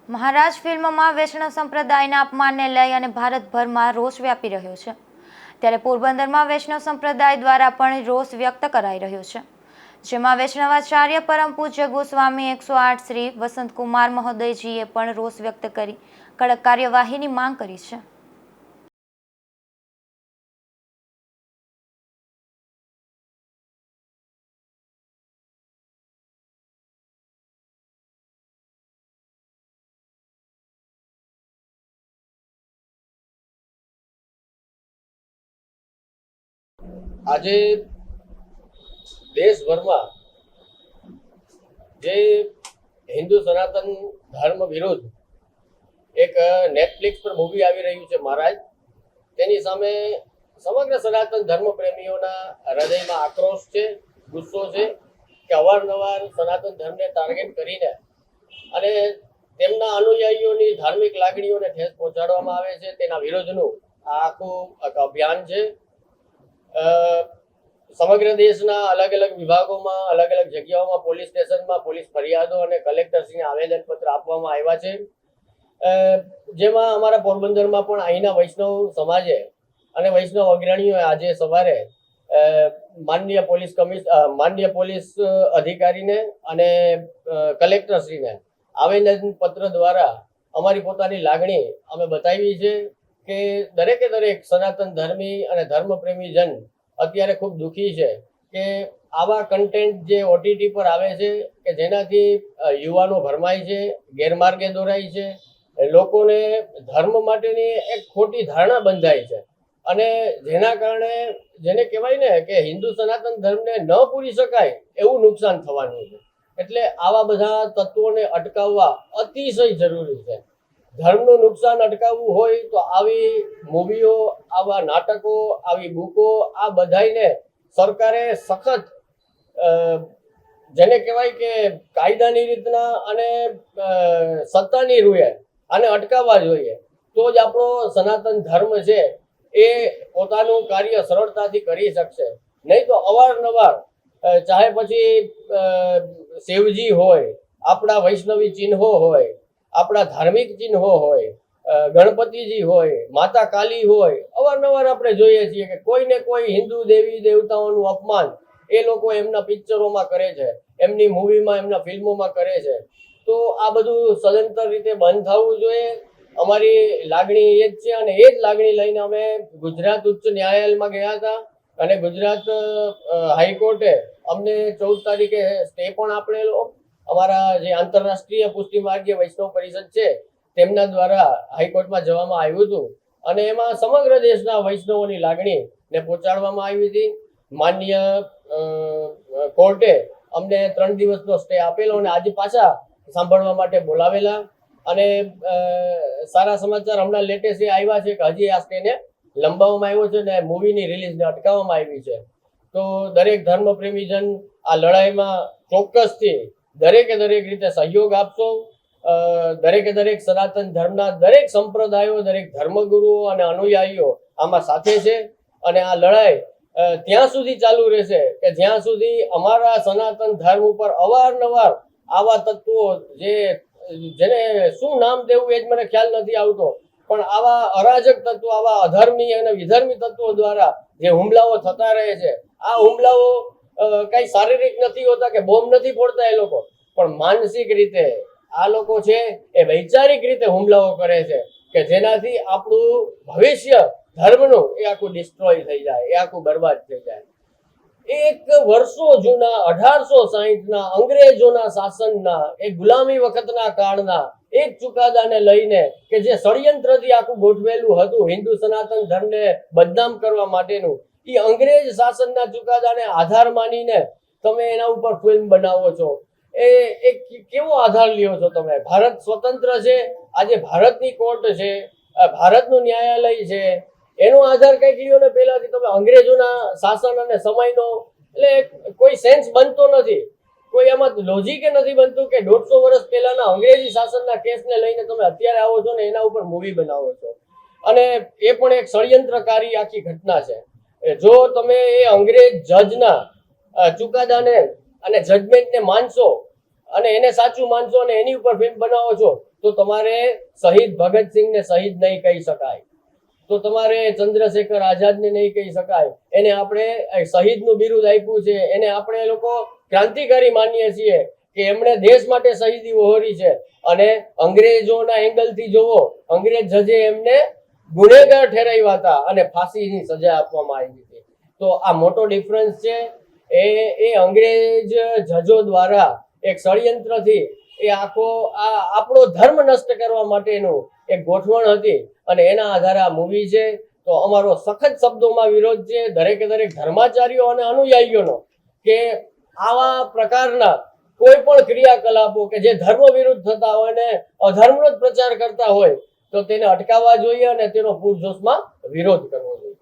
મહારાજ ફિલ્મમાં વૈષ્ણવ સંપ્રદાયના અપમાનને લઈ અને ભારતભરમાં રોષ વ્યાપી રહ્યો છે, ત્યારે પોરબંદરમાં વૈષ્ણવ સંપ્રદાય દ્વારા પણ રોષ વ્યક્ત કરાઈ રહ્યો છે, જેમાં વૈષ્ણવાચાર્ય પરમ પૂજ્ય ગોસ્વામી 108 શ્રી વસંતકુમાર મહોદયજીએ પણ રોષ વ્યક્ત કરી કડક કાર્યવાહીની માંગ કરી છે। આજે દેશભરમાં જે હિન્દુ સનાતન ધર્મ વિરુદ્ધ એક નેટફ્લિક્સ પર મૂવી આવી રહ્યું છે મહારાજ, તેની સામે સમગ્ર સનાતન ધર્મ પ્રેમીઓના હૃદયમાં આક્રોશ છે, ગુસ્સો છે કે અવારનવાર સનાતન ધર્મને ટાર્ગેટ કરીને અને તેમના અનુયાયીઓની ધાર્મિક લાગણીઓને ઠેસ પહોંચાડવામાં આવે છે। તેના વિરોધનું આ આખું અભિયાન છે। સમગ્ર દેશના અલગ અલગ વિભાગોમાં, અલગ અલગ જગ્યાઓમાં, પોલીસ સ્ટેશનમાં પોલીસ ફરિયાદો અને કલેક્ટરશ્રીને આવેદનપત્ર આપવામાં આવ્યા છે, જેમાં અમારા પોરબંદરમાં પણ અહીંના વૈષ્ણવ સમાજે અને વૈષ્ણવ અગ્રણીઓએ આજે સવારે માનનીય પોલીસ અધિકારીને અને કલેક્ટરશ્રીને આવેદનપત્ર દ્વારા અમારી પોતાની લાગણી અમે બતાવી છે કે દરેકે દરેક સનાતન ધર્મી અને ધર્મપ્રેમી જન અત્યારે ખૂબ દુઃખી છે કે આવા કન્ટેન્ટ જે ઓટીટી પર આવે છે કે જેનાથી યુવાનો ભરમાય છે, ગેરમાર્ગે દોરાય છે, લોકોને ધર્મ માટેની એક ખોટી ધારણા બંધાય છે અને જેના કારણે જેને કહેવાય ને કે હિન્દુ સનાતન ધર્મને ન પૂરી શકાય એવું નુકસાન થવાનું છે। એટલે આવા બધા તત્વોને અટકાવવા અતિશય જરૂરી છે। ધર્મનું નુકસાન અટકાવવું હોય તો આવી મૂવીઓ, આવા નાટકો, આવી બુકો, આ બધાને સરકારે સખત જેને કહેવાય કે કાયદાની રીતના અને સત્તાની રૂએ આને અટકાવવા જોઈએ, તો જ આપણો સનાતન ધર્મ છે એ પોતાનું કાર્ય સરળતાથી કરી શકશે। નહીં તો અવારનવાર ચાહે પછી શિવજી હોય, આપણા વૈષ્ણવી ચિહ્નો હોય, આપણા ધાર્મિક ચિહ્નો હોય, ગણપતિજી હોય, માતા કાલી હોય, અવારનવાર આપણે જોઈએ છીએ કે કોઈને કોઈ હિન્દુ દેવી દેવતાઓનું અપમાન એ લોકો એમના પિક્ચરોમાં કરે છે, એમની મૂવીમાં, એમના ફિલ્મોમાં કરે છે। તો આ બધું સદંતર રીતે બંધ થવું જોઈએ। અમારી લાગણી એ જ છે અને એ જ લાગણી લઈને અમે ગુજરાત ઉચ્ચ ન્યાયાલયમાં ગયા હતા અને ગુજરાત હાઈકોર્ટે અમને 14 તારીખે સ્ટે પણ આપેલો। અમારા જે આંતરરાષ્ટ્રીય પુષ્ટિ માર્ગીય વૈષ્ણવ પરિષદ છે તેમના દ્વારા હાઈકોર્ટમાં જવામાં આવ્યું હતું અને એમાં સમગ્ર દેશના વૈષ્ણવોની લાગણીને પહોંચાડવામાં આવી હતી। માનનીય કોર્ટે અમને 3 દિવસનો સ્ટે આપેલો અને આજે પાછા સાંભળવા માટે બોલાવેલા અને સારા સમાચાર હમણાં લેટેસ્ટ આવ્યા છે કે હજી આ સ્ટેને લંબાવવામાં આવ્યો છે અને મૂવીની રિલીઝને અટકાવવામાં આવી છે। તો દરેક ધર્મપ્રેમીજન આ લડાઈમાં ચોક્કસથી દરેકે દરેક રીતે સહયોગ આપશો। દરેકે દરેક સનાતન ધર્મના દરેક સંપ્રદાયો, દરેક ધર્મગુરુઓ અને અનુયાયીઓ આમાં સાથે છે અને આ લડાઈ ત્યાં સુધી ચાલુ રહેશે કે જ્યાં સુધી અમારા સનાતન ધર્મ ઉપર અવારનવાર આવા તત્વો જેને શું નામ દેવું એ જ મને ખ્યાલ નથી આવતો, પણ આવા અરાજક તત્વો, આવા અધર્મી અને વિધર્મી તત્વો દ્વારા જે હુમલાઓ થતા રહે છે, આ હુમલાઓ કઈ શારીરિક નથી હોતા કે બોમ્બ નથી ફોડતા એ લોકો, પણ માનસિક રીતે આ લોકો છે એ વૈચારિક રીતે હુમલાઓ કરે છે કે જેનાથી આપણું ભવિષ્ય ધર્મનું એ આખું ડિસ્ટ્રોય થઈ જાય, એ આખું બરબાદ થઈ જાય। એક વર્ષો જૂના 1860ના અંગ્રેજોના શાસનના એક ગુલામી વખતના કાળના એક ચુકાદાને લઈને કે જે ષડયંત્રથી આખું ગોઠવેલું હતું હિન્દુ સનાતન ધર્મને બદનામ કરવા માટેનું, એ અંગ્રેજ શાસનના ચુકાદાને આધાર માનીને તમે એના ઉપર ફિલ્મ બનાવો છો। એ કેવો આધાર લ્યો છો તમે? ભારત સ્વતંત્ર છે, આજે ભારતની કોર્ટ છે, ભારતનું ન્યાયાલય છે, એનો આધાર કઈક લ્યો ને પહેલાથી તમે અંગ્રેજોના શાસન અને સમયનો, એટલે કોઈ સેન્સ બનતો નથી, કોઈ એમાં લોજિક નથી બનતું કે 150 વર્ષ પહેલાના અંગ્રેજી શાસનના કેસને લઈને તમે અત્યારે આવો છો ને એના ઉપર મૂવી બનાવો છો અને એ પણ એક ષડયંત્રકારી આખી ઘટના છે। જો તમે એ અંગ્રેજ જજના ચુકાદાને અને જજમેન્ટને માનશો અને એને સાચું માનશો અને એની ઉપર ફિલ્મ બનાવો છો તો તમારે શહીદ ભગતસિંહને શહીદ નહીં કહી શકાય, તો તમારે ચંદ્રશેખર આઝાદને નહીં કહી શકાય. એને આપણે શહીદનું બિરુદ આપ્યું છે, એને આપણે લોકો ક્રાંતિકારી માનીએ છીએ કે એમણે દેશ માટે શહીદી વહોરી છે. અને અંગ્રેજોના એંગલથી જોવો, અંગ્રેજ જજે એમને ગુનેગાર ઠેરાવ્યા હતા અને ફાંસીની સજા આપવામાં આવી હતી. તો આ મોટો ડિફરન્સ છે. એ અંગ્રેજ જજો દ્વારા એક ષડયંત્રથી એ આખો આ આપણો ધર્મ નષ્ટ કરવા માટેનું એક ગોઠવણ હતી અને એના આધારે આ મૂવી છે. તો અમારો સખત શબ્દોમાં વિરોધ છે દરેકે દરેક ધર્માચાર્યો અને અનુયાયીઓનો કે આવા પ્રકારના કોઈ પણ ક્રિયાકલાપો કે જે ધર્મ વિરુદ્ધ થતા હોય ને અધર્મનો જ પ્રચાર કરતા હોય તો તેને અટકાવવા જોઈએ અને તેનો પૂરજોશમાં વિરોધ કરવો જોઈએ.